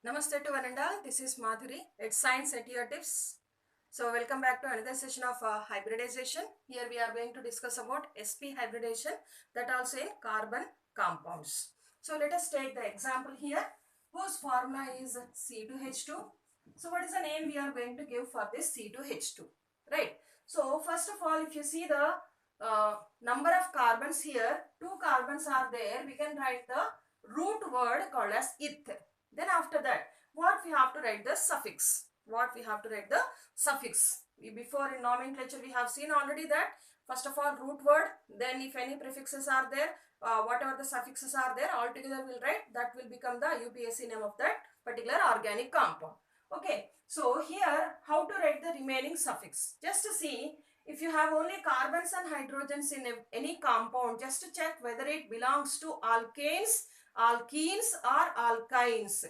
Namaste to one and all. This is Madhuri. It's Science at your tips. So welcome back to another session of hybridization. Here we are going to discuss about sp hybridization, that also in carbon compounds. So let us take the example here whose formula is C2H2. So what is the name we are going to give for this C2H2, right? So first of all, if you see the number of carbons here, 2 carbons are there. We can write the root word called as ith. Then after that, what we have to write the suffix. Before in nomenclature we have seen already that first of all root word, then if any prefixes are there, whatever the suffixes are there, all together we'll write, that will become the UPSC name of that particular organic compound. Okay, so here how to write the remaining suffix? Just to see, if you have only carbons and hydrogens in any compound, just to check whether it belongs to alkanes, alkenes or alkynes.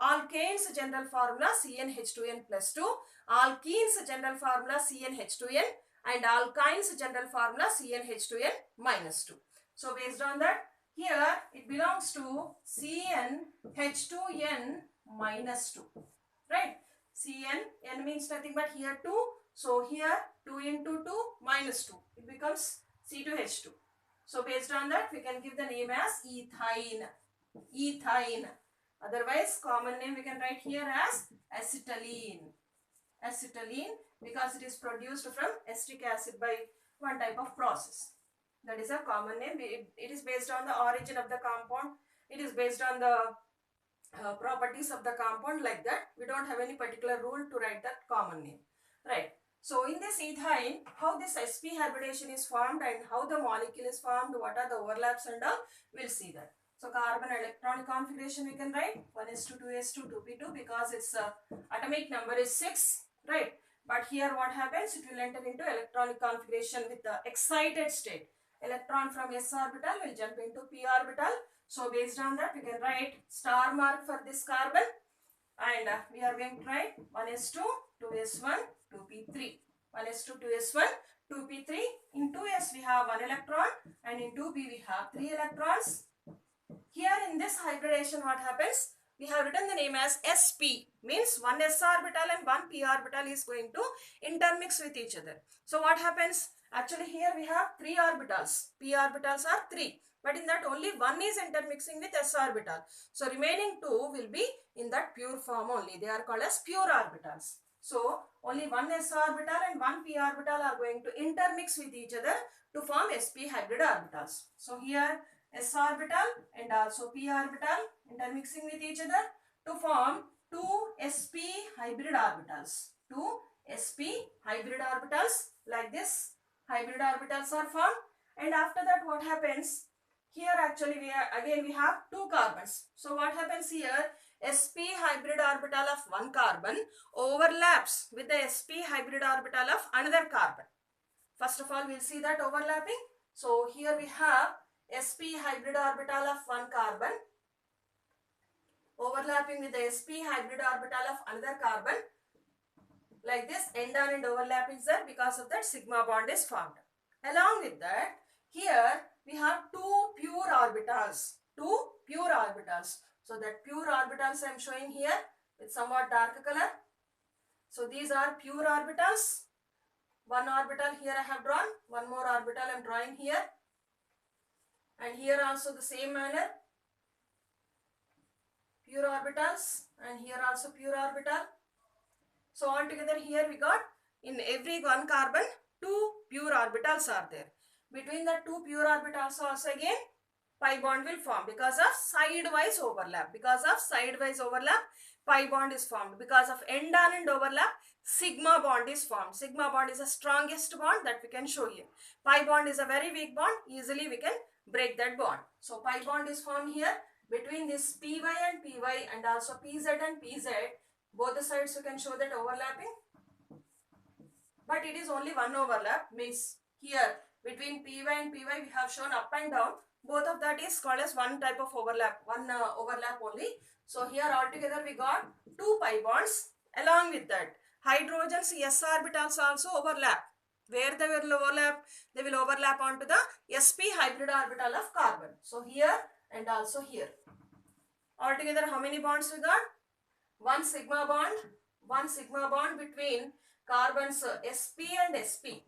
Alkanes general formula CnH2n plus 2, alkenes general formula CnH2n, and alkynes general formula CnH2n minus 2. So based on that, here it belongs to CnH2n minus 2, right? Cn means nothing but here 2, so here 2 into 2 minus 2, it becomes C2H2. So based on that, we can give the name as ethine. Otherwise, common name we can write here as acetylene. Because it is produced from acetic acid by one type of process. That is a common name. It is based on the origin of the compound. It is based on the properties of the compound, like that. We don't have any particular rule to write that common name, right? So in this ethine, how this sp hybridization is formed and how the molecule is formed, what are the overlaps and all, we'll see that. So carbon electronic configuration we can write 1s2, 2s2, 2p2 because its atomic number is 6, right? But here what happens, it will enter into electronic configuration with the excited state. Electron from s orbital will jump into p orbital. So based on that, we can write star mark for this carbon, and we are going to write 1s2, 2s1, 2p3. 1s2, 2s1, 2p3. In 2s we have 1 electron and in 2p we have 3 electrons. Here in this hybridization what happens, we have written the name as sp, means 1 s orbital and 1 p orbital is going to intermix with each other. So what happens, actually here we have 3 orbitals, p orbitals are 3. But in that only one is intermixing with s orbital. So remaining 2 will be in that pure form only. They are called as pure orbitals. So only one s orbital and one p orbital are going to intermix with each other to form sp hybrid orbitals. So here s orbital and also p orbital intermixing with each other to form 2 sp hybrid orbitals. 2 sp hybrid orbitals, like this hybrid orbitals are formed. And after that what happens, here actually we have 2 carbons. So what happens here, sp hybrid orbital of one carbon overlaps with the sp hybrid orbital of another carbon. First of all, we'll see that overlapping. So here we have sp hybrid orbital of one carbon overlapping with the sp hybrid orbital of another carbon. Like this, end-on end overlap is there, because of that sigma bond is formed. Along with that, here we have 2 pure orbitals. So that pure orbitals I am showing here with somewhat darker color. So these are pure orbitals. One orbital here I have drawn, one more orbital I am drawing here. And here also the same manner, pure orbitals, and here also pure orbital. So altogether here we got, in every one carbon 2 pure orbitals are there. Between the 2 pure orbitals also again pi bond will form because of side-wise overlap. Pi bond is formed. Because of end-on end overlap, sigma bond is formed. Sigma bond is the strongest bond that we can show here. Pi bond is a very weak bond. Easily we can break that bond. So pi bond is formed here between this py and py and also pz and pz. Both the sides you can show that overlapping. But it is only one overlap, means here between py and py we have shown up and down. Both of that is called as one type of overlap, overlap only. So here altogether we got 2 pi bonds. Along with that, hydrogens s orbitals also overlap. Where they will overlap? They will overlap onto the sp hybrid orbital of carbon. So here and also here. Altogether how many bonds we got? one sigma bond between carbons sp and sp.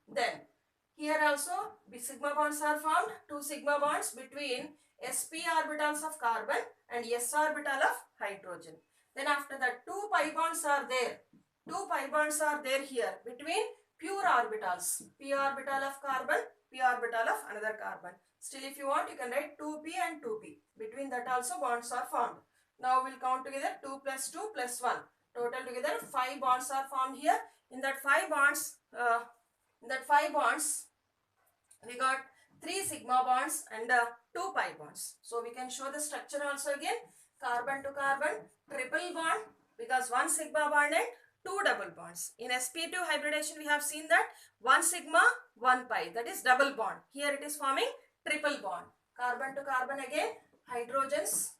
Then here also sigma bonds are formed, two sigma bonds between sp orbitals of carbon and s orbital of hydrogen. Then after that, two pi bonds are there. Two pi bonds are there here between pure orbitals. P orbital of carbon, p orbital of another carbon. Still, if you want, you can write 2p and 2p. Between that also bonds are formed. Now we'll count together 2 plus 2 plus 1. Total together 5 bonds are formed here. In that 5 bonds, we got 3 sigma bonds and 2 pi bonds. So we can show the structure also again. Carbon to carbon, triple bond, because 1 sigma bond and 2 double bonds. In sp2 hybridization we have seen that 1 sigma 1 pi, that is double bond. Here it is forming triple bond. Carbon to carbon again, hydrogens,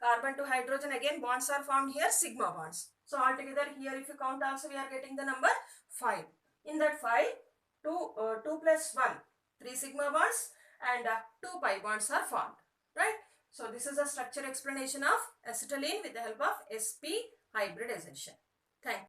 carbon to hydrogen again bonds are formed here, sigma bonds. So altogether here if you count also we are getting the number 5. In that 5, 2 plus 1, 3 sigma bonds and 2 pi bonds are formed, right? So this is a structure explanation of acetylene with the help of sp hybridization. Thank you.